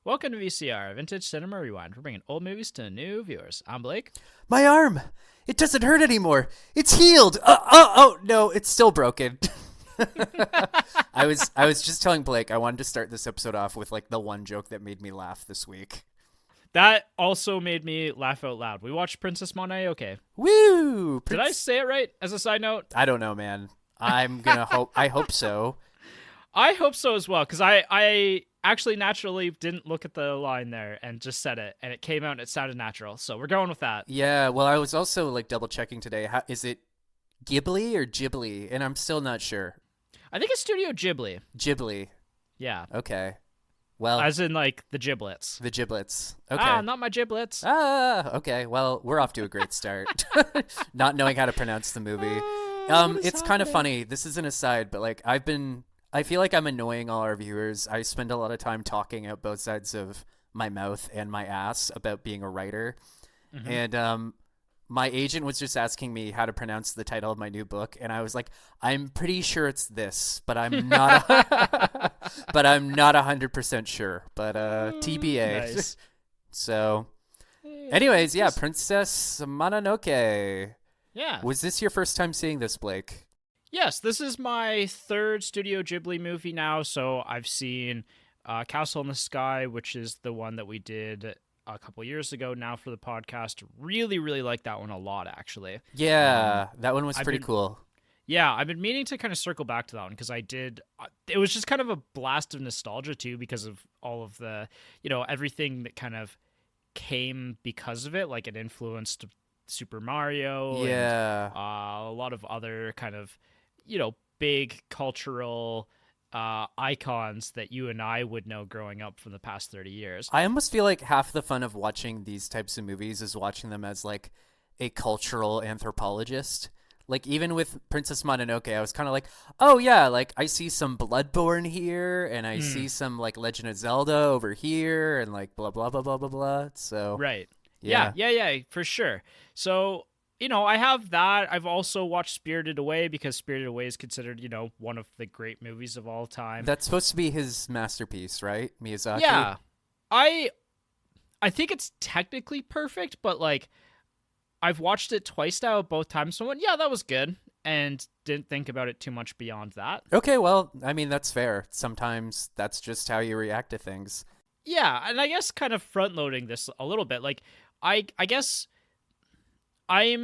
Welcome to VCR, Vintage Cinema Rewind. We're bringing old movies to new viewers. I'm Blake. My arm! It doesn't hurt anymore. It's healed. Oh no, it's still broken. I was just telling Blake I wanted to start this episode off with like the one joke that made me laugh this week. That also made me laugh out loud. We watched Princess Mononoke. Woo! Did I say it right as a side note? I don't know, man. I'm gonna hope. I hope so. I hope so as well, because I actually naturally didn't look at the line there and just said it, and it came out and it sounded natural. So we're going with that. Yeah, well, I was also like double checking today. Is it Ghibli or Ghibli? And I'm still not sure. I think it's Studio Ghibli. Ghibli. Yeah. Okay. Well, as in like the giblets. The giblets. Okay. Ah, not my giblets. Okay. Well, we're off to a great start. Not knowing how to pronounce the movie. It's kind of funny. This is an aside, but like I feel like I'm annoying all our viewers. I spend a lot of time talking out both sides of my mouth and my ass about being a writer. Mm-hmm. And my agent was just asking me how to pronounce the title of my new book, and I was like, I'm pretty sure it's this, but I'm not but I'm not 100% sure. But TBA. Nice. So anyways, yeah, Princess Mononoke. Yeah. Was this your first time seeing this, Blake? Yes, this is my third Studio Ghibli movie now, so I've seen Castle in the Sky, which is the one that we did a couple years ago now for the podcast. Really, really like that one a lot, actually. Yeah, that one was pretty cool. Yeah, I've been meaning to kind of circle back to that one because it was just kind of a blast of nostalgia too because of all of the, everything that kind of came because of it. Like it influenced Super Mario and a lot of other kind of, big cultural icons that you and I would know growing up from the past 30 years. I almost feel like half the fun of watching these types of movies is watching them as like a cultural anthropologist. Like even with Princess Mononoke, I was kind of like, oh yeah, like I see some Bloodborne here and I see some like Legend of Zelda over here and like blah, blah, blah, blah, blah, blah. So right. Yeah, for sure. So, I have that. I've also watched Spirited Away because Spirited Away is considered, one of the great movies of all time. That's supposed to be his masterpiece, right? Miyazaki? Yeah. I think it's technically perfect, but like I've watched it twice now both times. So I went, yeah, that was good. And didn't think about it too much beyond that. Okay, well, I mean, that's fair. Sometimes that's just how you react to things. Yeah, and I guess kind of front loading this a little bit, like I guess I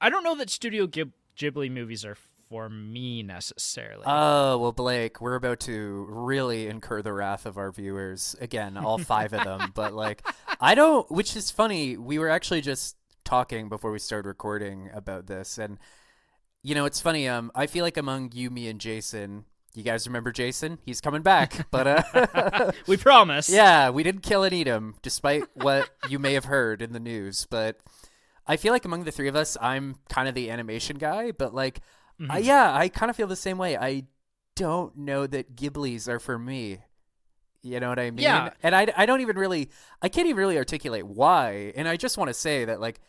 don't know that Studio Ghibli movies are for me necessarily. Oh, well, Blake, we're about to really incur the wrath of our viewers. Again, all 5 of them. But like, which is funny. We were actually just talking before we started recording about this. And, it's funny. I feel like among you, me, and Jason, you guys remember Jason? He's coming back, but we promise. Yeah, we didn't kill and eat him, despite what you may have heard in the news. But I feel like among the 3 of us, I'm kind of the animation guy. But like, I kind of feel the same way. I don't know that Ghiblis are for me. You know what I mean? Yeah. And I can't even really articulate why. And I just want to say that like,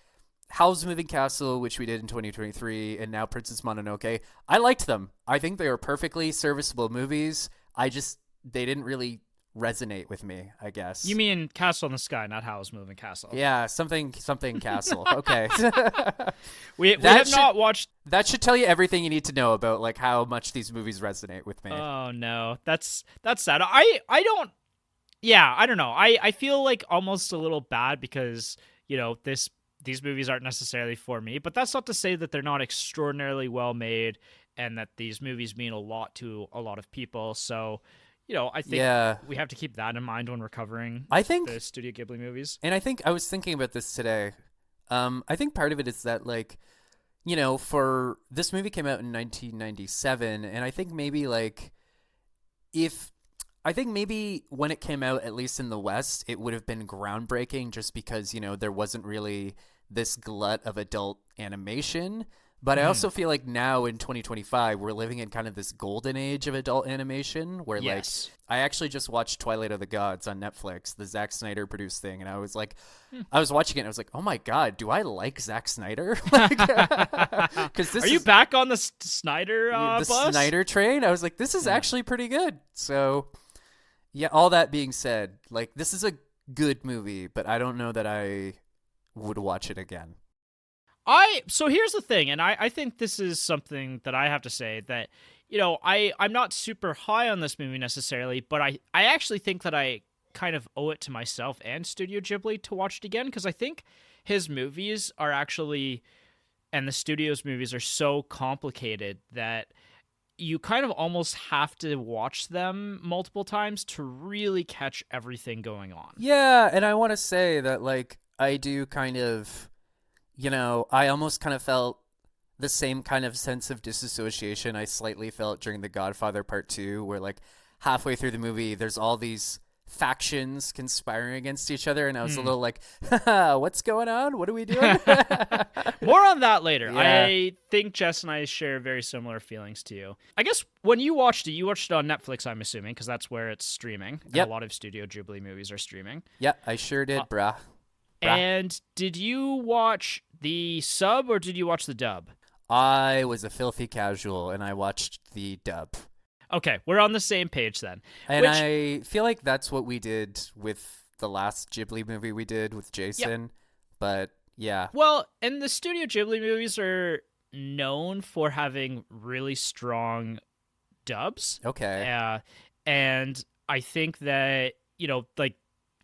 Howl's Moving Castle, which we did in 2023, and now Princess Mononoke, I liked them. I think they were perfectly serviceable movies. They didn't really resonate with me, I guess. You mean Castle in the Sky, not Howl's Moving Castle. Yeah, something castle. Okay. we have not watched... That should tell you everything you need to know about like how much these movies resonate with me. Oh, no. That's sad. I don't know. I feel like almost a little bad because, these movies aren't necessarily for me, but that's not to say that they're not extraordinarily well made and that these movies mean a lot to a lot of people. So, I think we have to keep that in mind when we're covering the Studio Ghibli movies. And I think I was thinking about this today. I think part of it is that like, for this movie came out in 1997, and I think maybe like maybe when it came out, at least in the West, it would have been groundbreaking just because, there wasn't really this glut of adult animation. But I also feel like now in 2025, we're living in kind of this golden age of adult animation where like I actually just watched Twilight of the Gods on Netflix, the Zack Snyder produced thing. And I was like, I was watching it and I was like, oh my God, do I like Zack Snyder? Are you back on the Snyder the bus? Snyder train? I was like, this is actually pretty good. So Yeah, all that being said, like this is a good movie, but I don't know that I would watch it again. So here's the thing, and I think this is something that I have to say that, I'm not super high on this movie necessarily, but I actually think that I kind of owe it to myself and Studio Ghibli to watch it again, because I think his movies are actually, and the studio's movies are so complicated that you kind of almost have to watch them multiple times to really catch everything going on. Yeah, and I want to say that like I do kind of, I almost kind of felt the same kind of sense of disassociation I slightly felt during The Godfather Part 2, where like halfway through the movie there's all these factions conspiring against each other, and I was a little like, haha, what's going on? What are we doing? More on that later. Yeah. I think Jess and I share very similar feelings to you. I guess when you watched it on Netflix, I'm assuming, because that's where it's streaming. Yep. A lot of Studio Ghibli movies are streaming. Yeah, I sure did, brah. And did you watch the sub or did you watch the dub? I was a filthy casual, and I watched the dub. Okay, we're on the same page then. And I feel like that's what we did with the last Ghibli movie we did with Jason. Yep. But yeah. Well, and the Studio Ghibli movies are known for having really strong dubs. Okay. And I think that, like,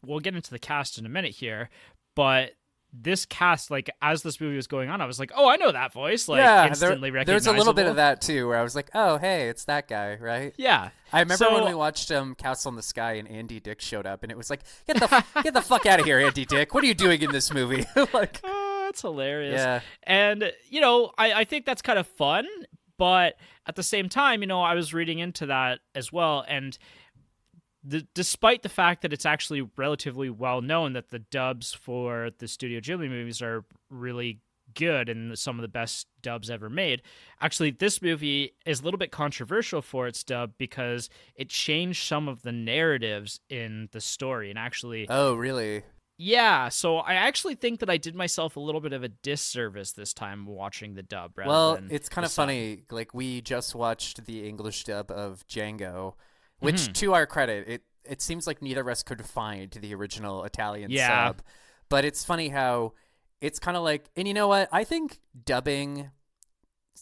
we'll get into the cast in a minute here, but this cast, like, as this movie was going on, I was like, oh, I know that voice. Like, yeah, instantly recognizable. There's a little bit of that, too, where I was like, oh, hey, it's that guy, right? Yeah. I remember when we watched Castle in the Sky and Andy Dick showed up, and it was like, get the fuck out of here, Andy Dick. What are you doing in this movie? Like, that's hilarious. Yeah. And, I think that's kind of fun, but at the same time, I was reading into that as well, and despite the fact that it's actually relatively well known that the dubs for the Studio Ghibli movies are really good and some of the best dubs ever made, actually this movie is a little bit controversial for its dub because it changed some of the narratives in the story and actually... Oh, really? Yeah, so I actually think that I did myself a little bit of a disservice this time watching the dub. Well, it's kind of funny. Like, we just watched the English dub of Django, which, to our credit, it seems like neither of us could find the original Italian sub. But it's funny how it's kind of like, and you know what? I think dubbing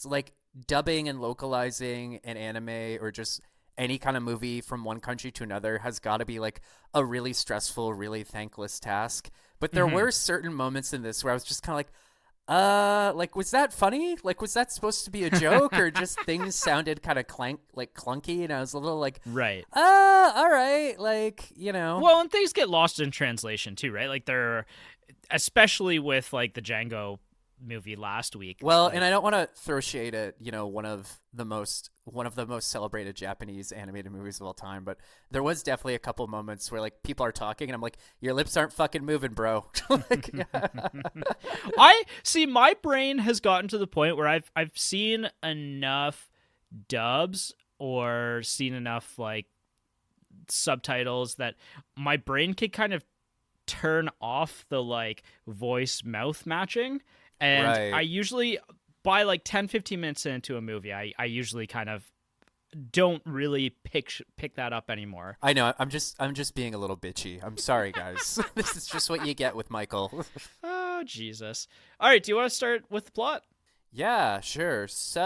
and localizing an anime or just any kind of movie from one country to another has got to be like a really stressful, really thankless task. But there were certain moments in this where I was just kind of like, was that funny? Like, was that supposed to be a joke or just things sounded kind of clunky? And I was a little like, right. All right. Like, Well, and things get lost in translation too, right? Like especially with like the Django movie last week. Well, and I don't want to throw shade at, one of the most celebrated Japanese animated movies of all time, but there was definitely a couple moments where like people are talking and I'm like, your lips aren't fucking moving, bro. Like, I see, my brain has gotten to the point where I've seen enough dubs or seen enough like subtitles that my brain could kind of turn off the like voice mouth matching. And right. I usually, by like 10, 15 minutes into a movie, I usually kind of don't really pick that up anymore. I know. I'm just being a little bitchy. I'm sorry, guys. This is just what you get with Michael. Oh, Jesus. All right. Do you want to start with the plot? Yeah, sure. So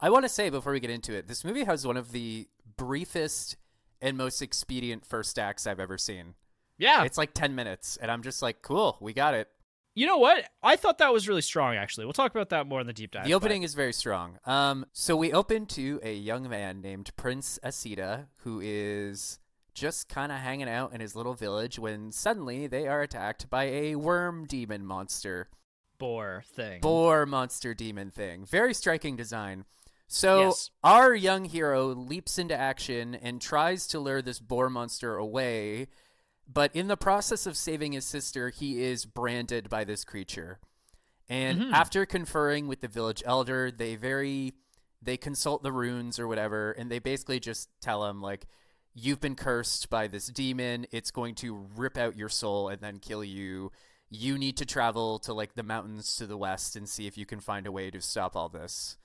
I want to say before we get into it, this movie has one of the briefest and most expedient first acts I've ever seen. Yeah. It's like 10 minutes, and I'm just like, cool, we got it. You know what? I thought that was really strong, actually. We'll talk about that more in the deep dive. The opening is very strong. So we open to a young man named Prince Asita, who is just kind of hanging out in his little village when suddenly they are attacked by a worm demon monster. Boar monster demon thing. Very striking design. So yes. Our young hero leaps into action and tries to lure this boar monster away. But in the process of saving his sister, he is branded by this creature. And after conferring with the village elder, they consult the runes or whatever, and they basically just tell him, like, you've been cursed by this demon. It's going to rip out your soul and then kill you. You need to travel to, like, the mountains to the west and see if you can find a way to stop all this.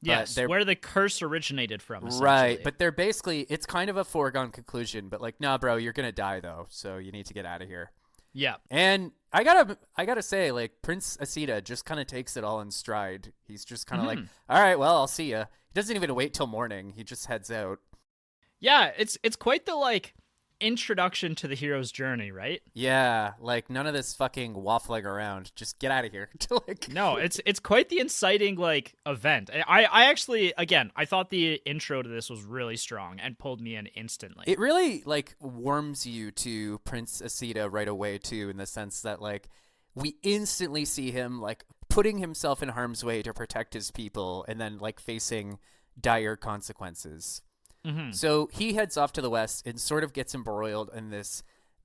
but Yes, they're where the curse originated from, right. essentially. But they're basically it's kind of a foregone conclusion. But like, nah, bro, you're gonna die though, so you need to get out of here. Yeah. And I gotta say, like Prince Asita just kind of takes it all in stride. He's just kind of like, Hmm. all right, well, I'll see ya. He doesn't even wait till morning. He just heads out. Yeah, it's quite the like introduction to the hero's journey, right? Yeah, like none of this fucking waffling around. Just get out of here. Like, No, it's quite the inciting like event. I actually again I thought the intro to this was really strong and pulled me in instantly. it really like warms you to Prince Asita right away too, in the sense that like we instantly see him like putting himself in harm's way to protect his people, and then like facing dire consequences. Hmm. So he heads off to the west and sort of gets embroiled in this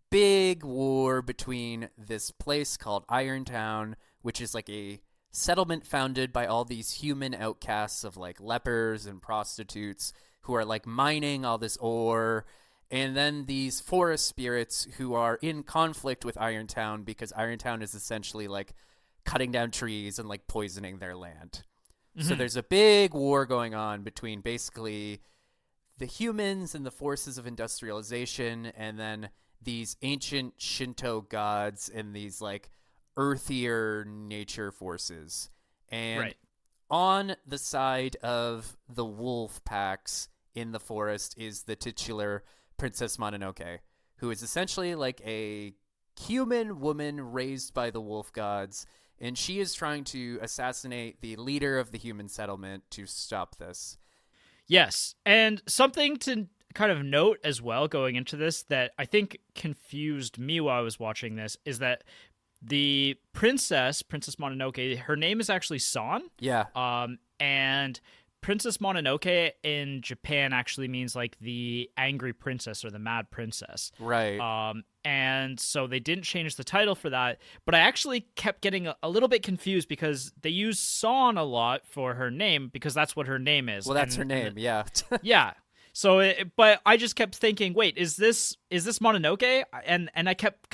big war between this place called Irontown, which is like a settlement founded by all these human outcasts of like lepers and prostitutes who are like mining all this ore. And then these forest spirits who are in conflict with Irontown because Irontown is essentially like cutting down trees and like poisoning their land. So there's a big war going on between basically the humans and the forces of industrialization, and then these ancient Shinto gods and these like earthier nature forces. And Right. on the side of the wolf packs in the forest is the titular Princess Mononoke, who is essentially like a human woman raised by the wolf gods, and she is trying to assassinate the leader of the human settlement to stop this. Yes, and something to kind of note as well going into this that I think confused me while I was watching this is that the Princess Mononoke, her name is actually San. Yeah. And Princess Mononoke in Japan actually means like the angry princess or the mad princess. Right. And so they didn't change the title for that, but I actually kept getting a little bit confused because they use San a lot for her name because that's what her name is. Well, that's her name. Yeah. Yeah. So, but I just kept thinking, wait, is this Mononoke? And I kept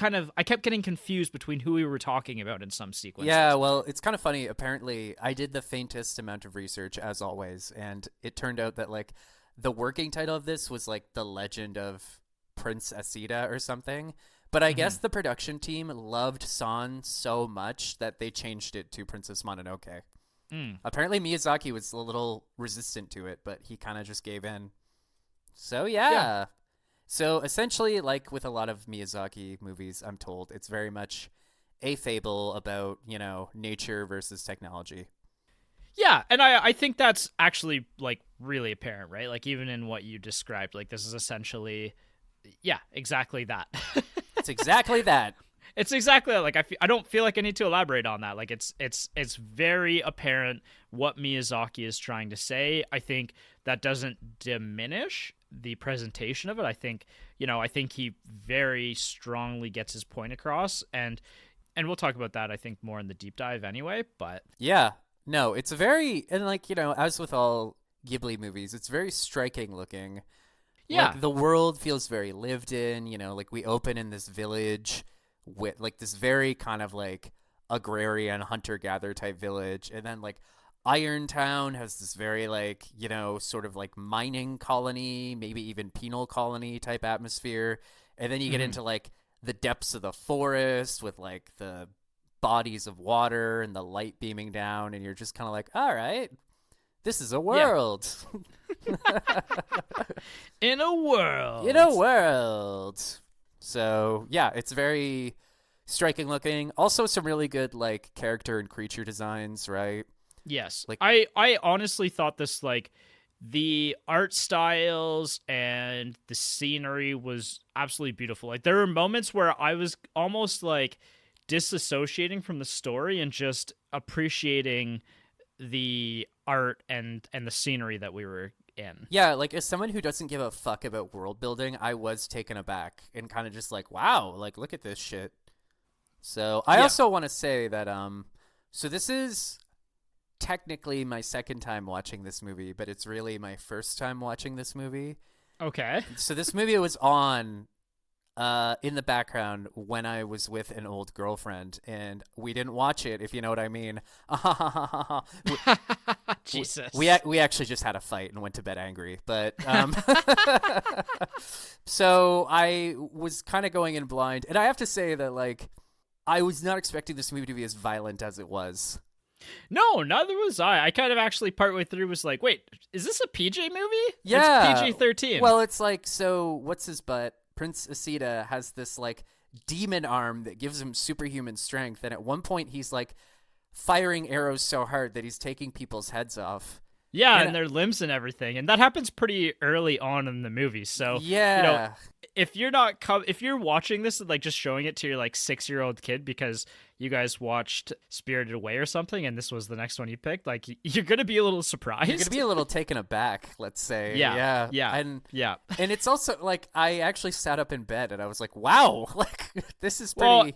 getting confused between who we were talking about in some sequences. Yeah, well, it's kind of funny. Apparently, I did the faintest amount of research as always, and it turned out that like the working title of this was like The Legend of Prince Asita or something. But I guess the production team loved San so much that they changed it to Princess Mononoke. Apparently, Miyazaki was a little resistant to it, but he kind of just gave in. So yeah. So essentially, like with a lot of Miyazaki movies, I'm told it's very much a fable about, you know, nature versus technology. Yeah, and I think that's actually like really apparent, right? Like even in what you described, like this is essentially, yeah, exactly that. It's exactly that. It's exactly that. Like I don't feel like I need to elaborate on that. Like it's very apparent what Miyazaki is trying to say. I think that doesn't diminish the presentation of it. I think he very strongly gets his point across, and we'll talk about that I think more in the deep dive anyway, but Yeah. No, it's very, and like, you know, as with all Ghibli movies, it's very striking looking. yeah. Like the world feels very lived in, you know, like we open in this village with like this very kind of like agrarian hunter-gatherer type village, and then like Irontown has this very like, you know, sort of like mining colony, maybe even penal colony type atmosphere. And then you get into like the depths of the forest with like the bodies of water and the light beaming down, and you're just kind of like, all right, this is a world. In a world. In a world. So yeah, it's very striking looking. Also some really good like character and creature designs, right? Yes. Like- I honestly thought this like the art styles and the scenery was absolutely beautiful. Like there were moments where I was almost like disassociating from the story and just appreciating the art and the scenery that we were in. Yeah, like as someone who doesn't give a fuck about world building, I was taken aback and kind of just like, wow, like look at this shit. So I also want to say that so this is technically my second time watching this movie, but it's really my first time watching this movie. Okay. So this movie was on in the background when I was with an old girlfriend, and we didn't watch it, if you know what I mean. Jesus. We actually just had a fight and went to bed angry, but so I was kind of going in blind, and I have to say that like I was not expecting this movie to be as violent as it was. No, neither was I. I kind of actually partway through was like, wait, is this a PJ movie? Yeah. It's PG-13. Well, it's like, so what's his butt? Prince Asita has this like demon arm that gives him superhuman strength, and at one point he's like firing arrows so hard that he's taking people's heads off. Yeah, and their limbs and everything. And that happens pretty early on in the movie. So, yeah. you know, if you're watching this and like just showing it to your like 6-year-old kid because you guys watched Spirited Away or something and this was the next one you picked, like you're going to be a little surprised. You're going to be a little taken aback, let's say. Yeah. And yeah. And it's also like I actually sat up in bed and I was like, wow, like this is pretty Well,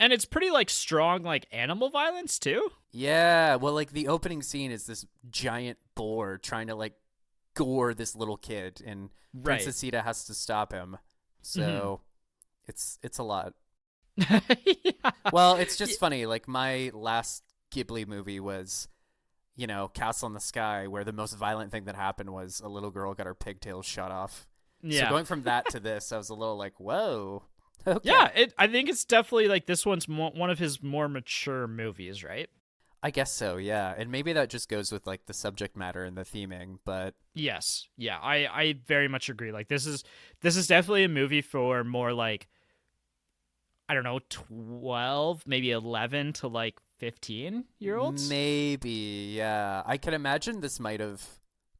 and it's pretty like strong like animal violence too. Yeah, well, like the opening scene is this giant boar trying to like gore this little kid, and Right. Princess Sita has to stop him. So it's a lot. Yeah. Well, it's just funny. Like my last Ghibli movie was, you know, Castle in the Sky, where the most violent thing that happened was a little girl got her pigtails shot off. Yeah. So going from that to this, I was a little like, whoa. Okay. Yeah, I think it's definitely like this one's one of his more mature movies, right? I guess so, yeah. And maybe that just goes with like the subject matter and the theming, but Yes. Yeah, I very much agree. Like this is definitely a movie for more like I don't know, 12, maybe 11 to like 15-year-olds. Maybe, yeah. I can imagine this might have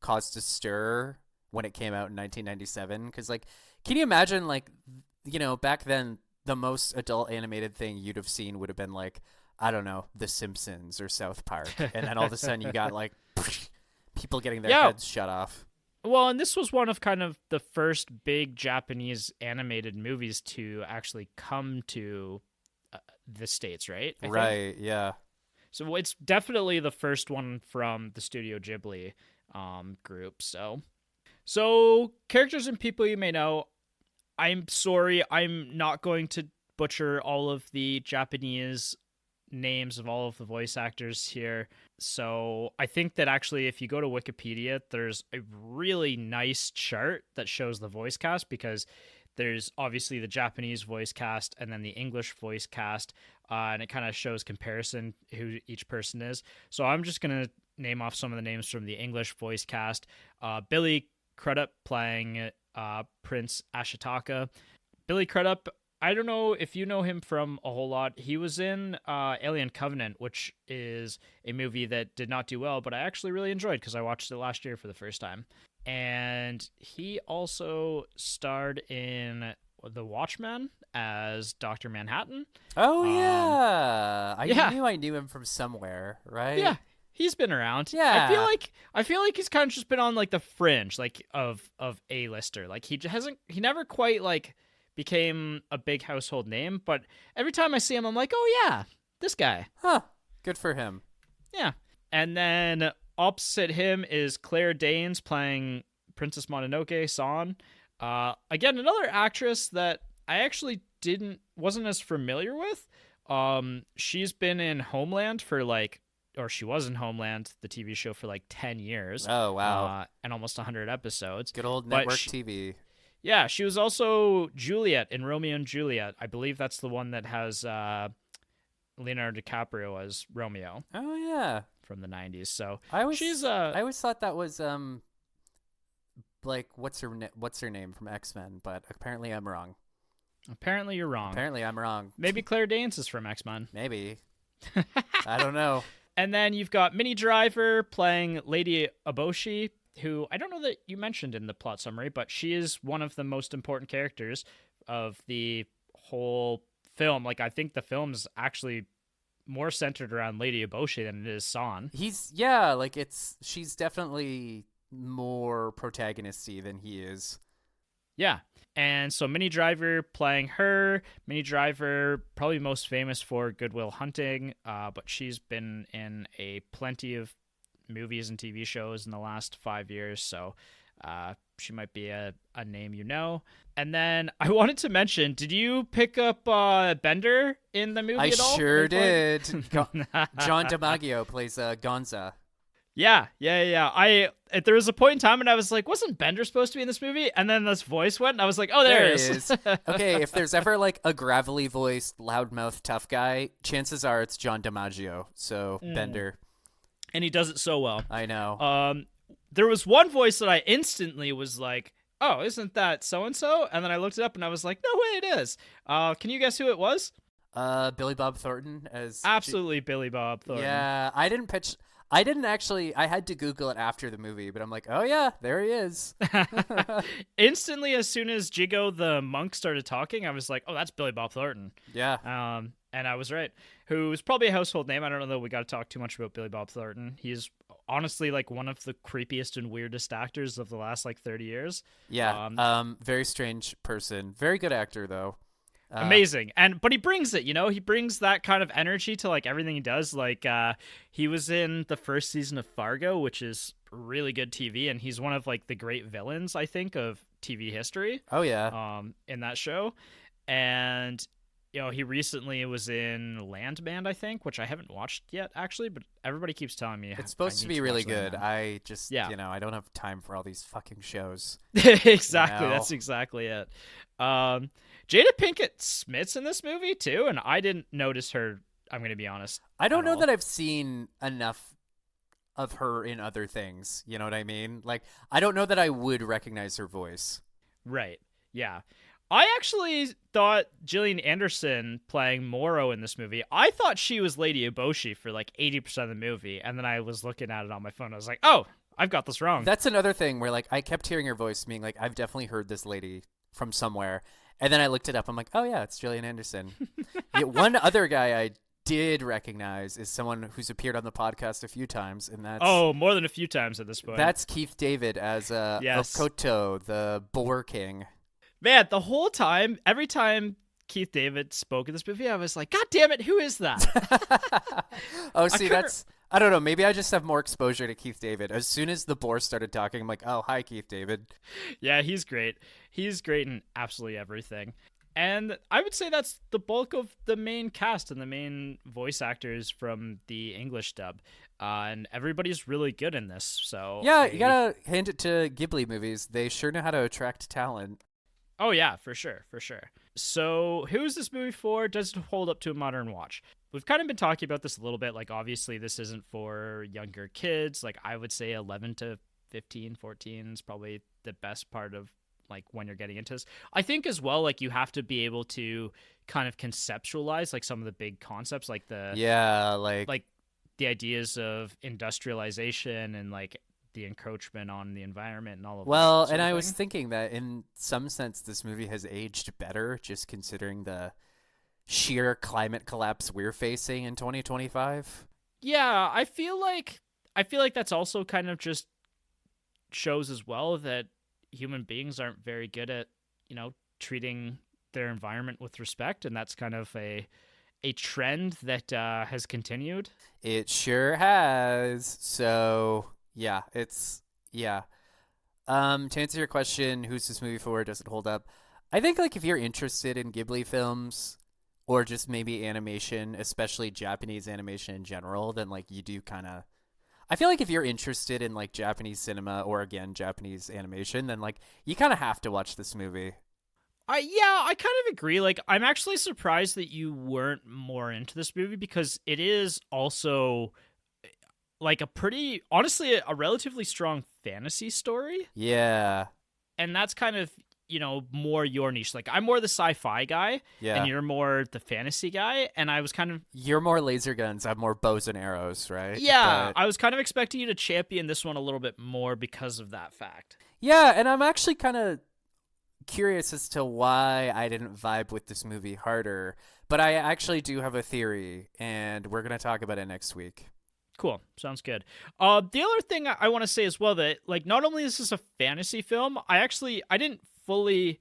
caused a stir when it came out in 1997 because like can you imagine like you know, back then the most adult animated thing you'd have seen would have been like I don't know, The Simpsons or South Park. And then all of a sudden you got like people getting their heads shut off. Well, and this was one of kind of the first big Japanese animated movies to actually come to the States, right? I Right, think. yeah. So it's definitely the first one from the Studio Ghibli group. So characters and people you may know. I'm sorry, I'm not going to butcher all of the Japanese names of all of the voice actors here. So I think that actually if you go to Wikipedia, there's a really nice chart that shows the voice cast because there's obviously the Japanese voice cast and then the English voice cast, and it kind of shows comparison who each person is. So I'm just going to name off some of the names from the English voice cast. Billy Crudup playing Prince Ashitaka. Billy Crudup, I don't know if you know him from a whole lot. He was in Alien Covenant, which is a movie that did not do well, but I actually really enjoyed because I watched it last year for the first time. And he also starred in The Watchmen as Dr. Manhattan. Oh, yeah. Yeah. I knew him from somewhere, right? Yeah. He's been around. Yeah. I feel like he's kind of just been on like the fringe, like of A-lister. Like he never quite like became a big household name, but every time I see him, I'm like, oh yeah, this guy. Huh. Good for him. Yeah. And then opposite him is Claire Danes playing Princess Mononoke, San. Again, another actress that I actually wasn't as familiar with. She's been in Homeland she was in Homeland, the TV show, for like 10 years. Oh, wow. And almost 100 episodes. Good old network TV. Yeah, she was also Juliet in Romeo and Juliet. I believe that's the one that has Leonardo DiCaprio as Romeo. Oh, yeah. From the 90s. So I always thought that was like what's her name from X-Men, but apparently I'm wrong. Apparently you're wrong. Apparently I'm wrong. Maybe Claire Danes is from X-Men. Maybe. I don't know. And then you've got Minnie Driver playing Lady Eboshi, who I don't know that you mentioned in the plot summary, but she is one of the most important characters of the whole film. Like, I think the film's actually more centered around Lady Eboshi than it is San. She's definitely more protagonisty than he is. Yeah. And so Minnie Driver playing her. Minnie Driver, probably most famous for Good Will Hunting, but she's been in plenty of movies and TV shows in the last 5 years. So She might be a name you know. And then I wanted to mention, did you pick up Bender in the movie I at all? sure did. John DiMaggio plays Gonza. Yeah. There was a point in time when I was like, wasn't Bender supposed to be in this movie? And then this voice went, and I was like, oh, there he is. Okay, if there's ever like a gravelly voiced, loudmouth tough guy, chances are it's John DiMaggio. So Bender. And he does it so well. I know. There was one voice that I instantly was like, oh, isn't that so-and-so? And then I looked it up, and I was like, no way it is. Can you guess who it was? Billy Bob Thornton as Absolutely Billy Bob Thornton. Yeah, I didn't actually. I had to Google it after the movie, but I'm like, oh yeah, there he is. Instantly, as soon as Jigo the monk started talking, I was like, oh, that's Billy Bob Thornton. Yeah. And I was right. Who's probably a household name. I don't know that we got to talk too much about Billy Bob Thornton. He's honestly like one of the creepiest and weirdest actors of the last like 30 years. Yeah. Very strange person. Very good actor though. Amazing. But he brings it, he brings that kind of energy to like everything he does. Like he was in the first season of Fargo, which is really good TV, and he's one of like the great villains, I think, of TV history. Oh yeah. In that show. And he recently was in Landman, I think, which I haven't watched yet actually, but everybody keeps telling me it's supposed to be really good. Landman. I just I don't have time for all these fucking shows. Exactly. That's exactly it. Jada Pinkett Smith's in this movie too, and I didn't notice her. I'm going to be honest. I don't know that I've seen enough of her in other things. You know what I mean? Like, I don't know that I would recognize her voice. Right. Yeah. I actually thought Gillian Anderson playing Moro in this movie, I thought she was Lady Eboshi for like 80% of the movie, and then I was looking at it on my phone. I was like, oh, I've got this wrong. That's another thing where like I kept hearing her voice being like, I've definitely heard this lady from somewhere. And then I looked it up. I'm like, oh, yeah, it's Gillian Anderson. One other guy I did recognize is someone who's appeared on the podcast a few times, and that's... Oh, more than a few times at this point. That's Keith David as Okoto, the boar king. Man, the whole time, every time Keith David spoke in this movie, I was like, God damn it, who is that? Oh, see, that's... I don't know. Maybe I just have more exposure to Keith David. As soon as the boar started talking, I'm like, oh, hi, Keith David. Yeah, he's great. He's great in absolutely everything. And I would say that's the bulk of the main cast and the main voice actors from the English dub. And everybody's really good in this. So yeah, you gotta hand it to Ghibli movies. They sure know how to attract talent. Oh, yeah, for sure. So who's this movie for? Does it hold up to a modern watch? We've kind of been talking about this a little bit. Like, obviously, this isn't for younger kids. Like, I would say 11 to 15, 14 is probably the best part of, like, when you're getting into this. I think, as well, like, you have to be able to kind of conceptualize, like, some of the big concepts, like the... Yeah, like the ideas of industrialization and, like, the encroachment on the environment and all of that. Well, and I was thinking that, in some sense, this movie has aged better, just considering the... sheer climate collapse we're facing in 2025. Yeah, I feel like that's also kind of just shows as well that human beings aren't very good at, treating their environment with respect, and that's kind of a trend that has continued. It sure has. So, yeah, to answer your question, who's this movie for? Does it hold up? I think like if you're interested in Ghibli films, or just maybe animation, especially Japanese animation in general, then like you do kind of... I feel like if you're interested in like Japanese cinema or again Japanese animation, then like you kind of have to watch this movie. I kind of agree. Like, I'm actually surprised that you weren't more into this movie, because it is also like honestly, a relatively strong fantasy story. Yeah. And that's kind of, more your niche. Like, I'm more the sci-fi guy, and you're more the fantasy guy, and I was kind of... You're more laser guns, I'm more bows and arrows, right? Yeah, I was kind of expecting you to champion this one a little bit more because of that fact. Yeah, and I'm actually kind of curious as to why I didn't vibe with this movie harder, but I actually do have a theory, and we're going to talk about it next week. Cool. Sounds good. The other thing I want to say as well, that like not only is this a fantasy film, I didn't fully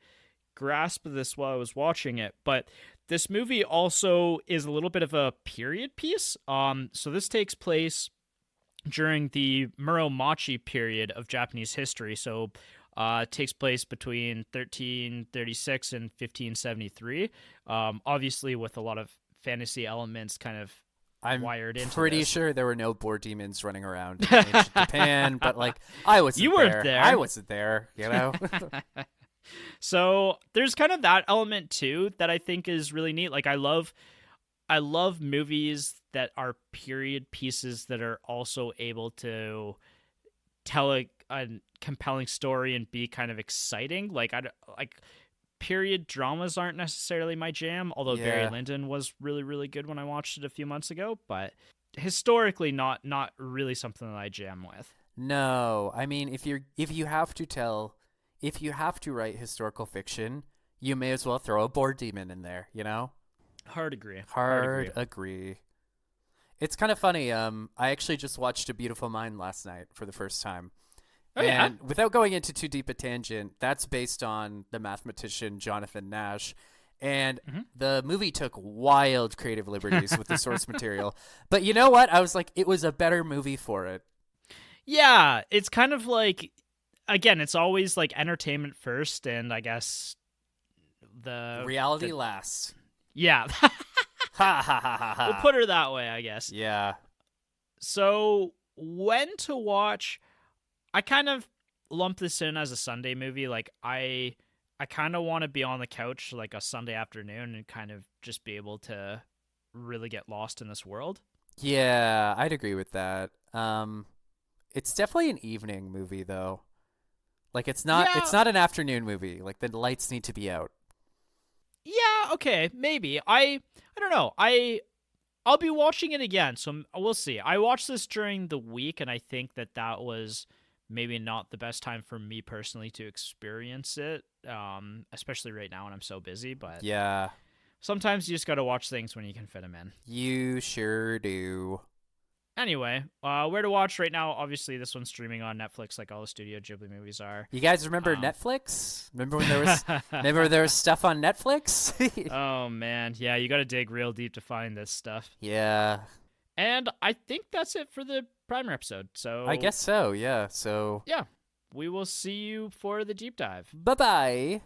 grasp this while I was watching it, but this movie also is a little bit of a period piece. So this takes place during the Muromachi period of Japanese history. So it takes place between 1336 and 1573. Obviously, with a lot of fantasy elements kind of I'm wired into pretty this. sure there were no boar demons running around in ancient Japan, but like I wasn't You weren't there. I wasn't there, you know? So there's kind of that element too that I think is really neat. Like I love movies that are period pieces that are also able to tell a compelling story and be kind of exciting. Like period dramas aren't necessarily my jam, although Barry Yeah. Lyndon was really really good when I watched it a few months ago, but historically not really something that I jam with. No, I mean if you have to write historical fiction, you may as well throw a boar demon in there, you know? Hard agree. Hard agree. It's kind of funny. I actually just watched A Beautiful Mind last night for the first time. Oh, yeah? And without going into too deep a tangent, that's based on the mathematician Jonathan Nash. And the movie took wild creative liberties with the source material. But you know what? I was like, it was a better movie for it. Yeah, it's kind of like, again, it's always like entertainment first, and I guess Reality last. Yeah. Ha ha ha ha ha. We'll put her that way, I guess. Yeah. So when to watch, I kind of lump this in as a Sunday movie. Like I kind of want to be on the couch like a Sunday afternoon and kind of just be able to really get lost in this world. Yeah, I'd agree with that. It's definitely an evening movie though. Like it's not an afternoon movie. Like the lights need to be out. Yeah, okay, maybe. I don't know. I'll be watching it again, so we'll see. I watched this during the week, and I think that was maybe not the best time for me personally to experience it, especially right now when I'm so busy. But yeah, sometimes you just got to watch things when you can fit them in. You sure do. Anyway, where to watch right now? Obviously, this one's streaming on Netflix, like all the Studio Ghibli movies are. You guys remember Netflix? Remember when there was stuff on Netflix? Oh man, yeah, you got to dig real deep to find this stuff. Yeah. And I think that's it for the primer episode. So I guess so. Yeah. So yeah, we will see you for the deep dive. bye-bye.